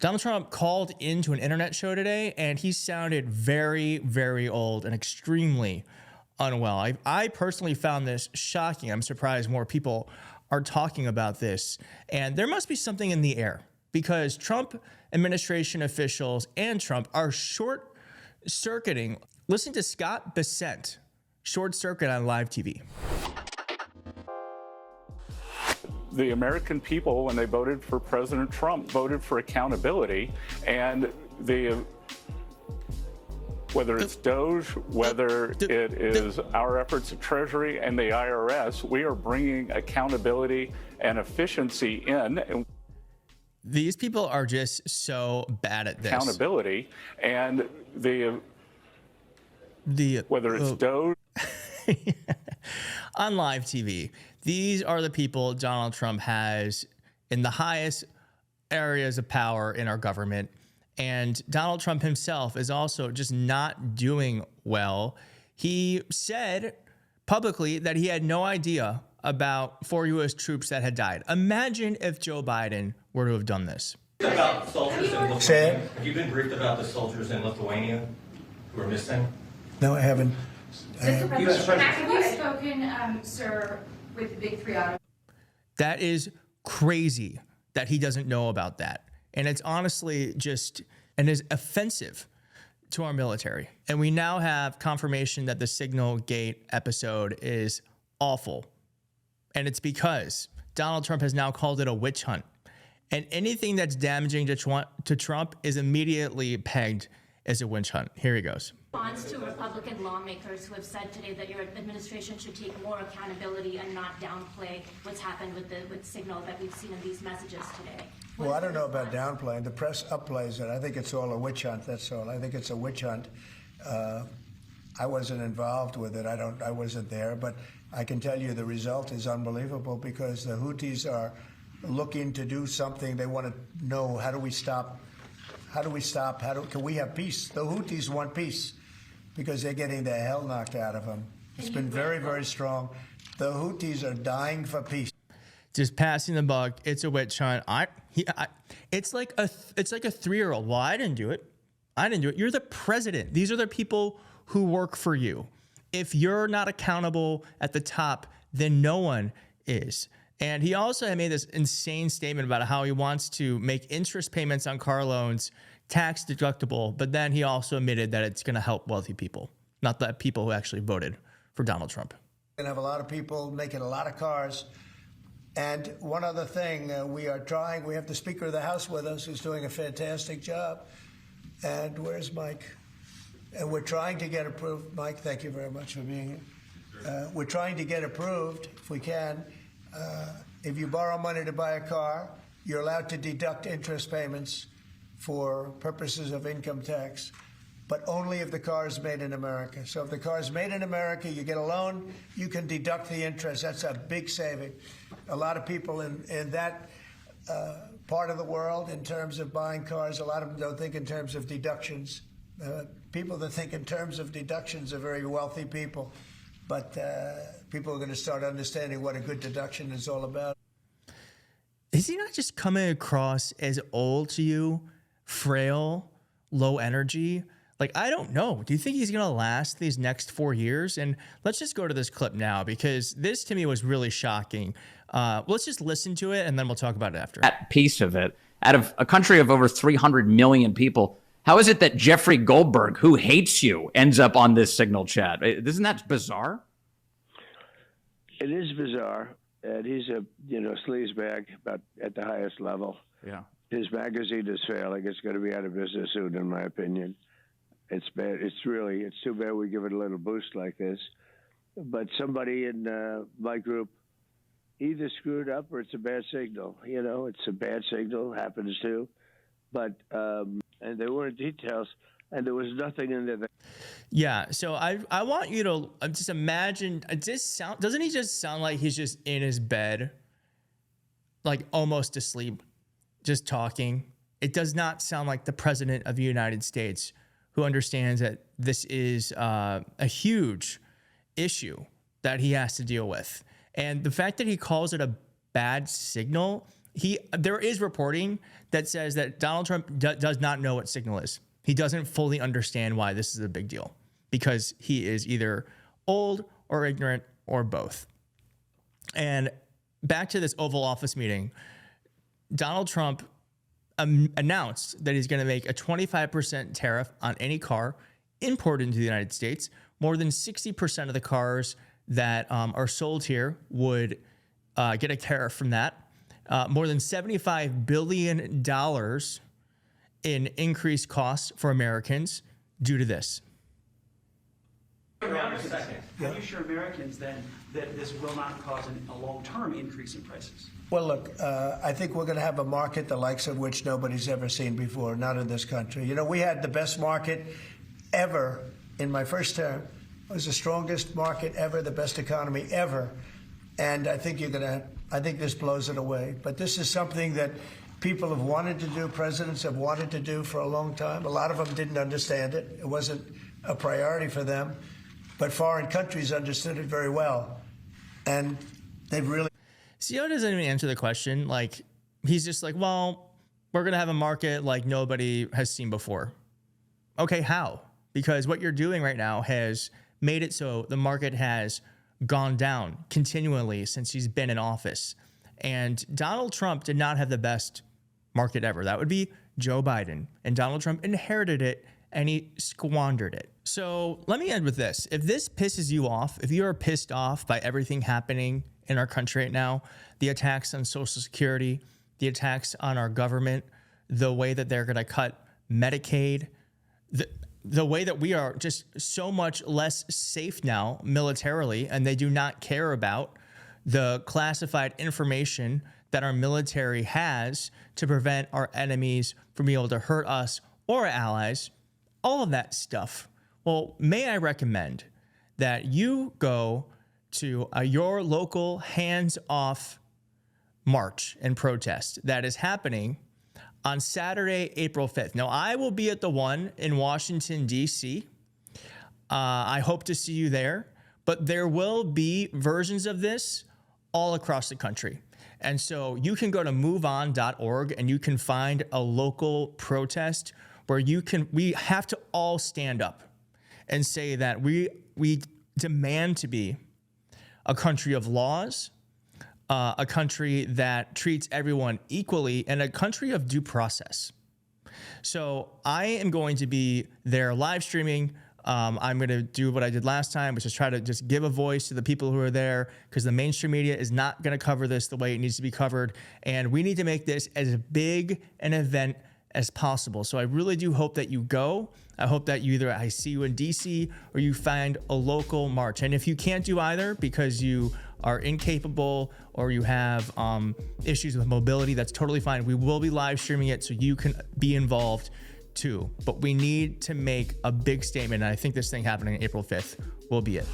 Donald Trump called into an internet show today, and he sounded very, very old and extremely unwell. I personally found this shocking. I'm surprised more people are talking about this. And there must be something in the air because Trump administration officials and Trump are short-circuiting. Listen to Scott Bessent, Short Circuit on live TV. The American people, when they voted for President Trump, voted for accountability, and whether it's Doge, whether it is our efforts at Treasury and the IRS, we are bringing accountability and efficiency in. These people are just so bad at this. Accountability and whether it's Doge. On live TV, these are the people Donald Trump has in the highest areas of power in our government. And Donald Trump himself is also just not doing well. He said publicly that he had no idea about 4 U.S. troops that had died. Imagine if Joe Biden were to have done this. About soldiers in Lithuania. Have you been briefed about the soldiers in Lithuania who are missing? No, I haven't. Have you spoken, sir, with the big three auto? That is crazy that he doesn't know about that. And it's honestly just, and is offensive to our military. And we now have confirmation that the Signal Gate episode is awful. And it's because Donald Trump has now called it a witch hunt. And anything that's damaging to Trump is immediately pegged as a witch hunt. Here he goes. Response to Republican lawmakers who have said today that your administration should take more accountability and not downplay what's happened with Signal that we've seen in these messages today. Well, I don't know about downplaying. The press upplays it. I think it's all a witch hunt. That's all. I think it's a witch hunt. I wasn't involved with it. I wasn't there, but I can tell you the result is unbelievable because the Houthis are looking to do something. They want to know, how do we stop? Can we have peace? The Houthis want peace because they're getting the hell knocked out of them. It's been very, very strong. The Houthis are dying for peace. Just passing the buck. It's a witch hunt. It's like a 3-year-old. Well, I didn't do it. You're the president. These are the people who work for you. If you're not accountable at the top, then no one is. And he also had made this insane statement about how he wants to make interest payments on car loans tax deductible, but then he also admitted that it's going to help wealthy people, not the people who actually voted for Donald Trump. We're going to have a lot of people making a lot of cars. And one other thing, we have the Speaker of the House with us who's doing a fantastic job. And where's Mike? And we're trying to get approved. Mike, thank you very much for being here. We're trying to get approved, if we can. If you borrow money to buy a car, you're allowed to deduct interest payments for purposes of income tax, but only if the car is made in America. So if the car is made in America, you get a loan, you can deduct the interest. That's a big saving. A lot of people in that part of the world, in terms of buying cars, a lot of them don't think in terms of deductions. People that think in terms of deductions are very wealthy people. But people are going to start understanding what a good deduction is all about. Is he not just coming across as old to you, frail, low energy? Like, I don't know. Do you think he's going to last these next 4 years? And let's just go to this clip now, because this to me was really shocking. Let's just listen to it, and then we'll talk about it after. That piece of it, out of a country of over 300 million people, how is it that Jeffrey Goldberg, who hates you, ends up on this Signal chat? Isn't that bizarre? It is bizarre. And he's a, sleazebag, but at the highest level. Yeah. His magazine is failing. It's going to be out of business soon, in my opinion. It's bad. It's too bad we give it a little boost like this. But somebody in my group either screwed up or it's a bad signal. It's a bad signal, happens to. But, and there weren't details, and there was nothing in there. Yeah, so I want you to just imagine, doesn't he just sound like he's just in his bed, like almost asleep, just talking? It does not sound like the president of the United States, who understands that this is a huge issue that he has to deal with. And the fact that he calls it a bad signal, there is reporting that says that Donald Trump does not know what Signal is. He doesn't fully understand why this is a big deal because he is either old or ignorant or both. And back to this Oval Office meeting, Donald Trump announced that he's going to make a 25% tariff on any car imported into the United States. More than 60% of the cars that are sold here would get a tariff from that. More than $75 billion in increased costs for Americans due to this. How do you assure Americans then that this will not cause a long-term increase in prices? Well, look, I think we're going to have a market the likes of which nobody's ever seen before, not in this country. You know, we had the best market ever in my first term. It was the strongest market ever, the best economy ever. And I think I think this blows it away. But this is something that people have wanted to do, presidents have wanted to do for a long time. A lot of them didn't understand it. It wasn't a priority for them. But foreign countries understood it very well. And they've really... CEO doesn't even answer the question. Like, he's just like, well, we're going to have a market like nobody has seen before. Okay, how? Because what you're doing right now has made it so the market has gone down continually since he's been in office. And Donald Trump did not have the best market ever. That would be Joe Biden. And Donald Trump inherited it and he squandered it. So let me end with this. If this pisses you off, if you are pissed off by everything happening in our country right now, the attacks on Social Security, the attacks on our government, the way that they're going to cut Medicaid, the way that we are just so much less safe now militarily, and they do not care about the classified information that our military has to prevent our enemies from being able to hurt us or our allies, all of that stuff. Well, may I recommend that you go to your local hands-off march and protest that is happening on Saturday, April 5th. Now, I will be at the one in Washington, D.C. I hope to see you there, but there will be versions of this all across the country. And so you can go to moveon.org and you can find a local protest where we have to all stand up and say that we demand to be a country of laws, a country that treats everyone equally, and a country of due process. So I am going to be there live streaming. I'm going to do what I did last time, which is try to just give a voice to the people who are there, because the mainstream media is not going to cover this the way it needs to be covered. And we need to make this as big an event as possible. So I really do hope that you go. I hope that I see you in DC or you find a local march. And if you can't do either because you are incapable or you have issues with mobility, that's totally fine. We will be live streaming it so you can be involved too. But we need to make a big statement. And I think this thing happening April 5th will be it.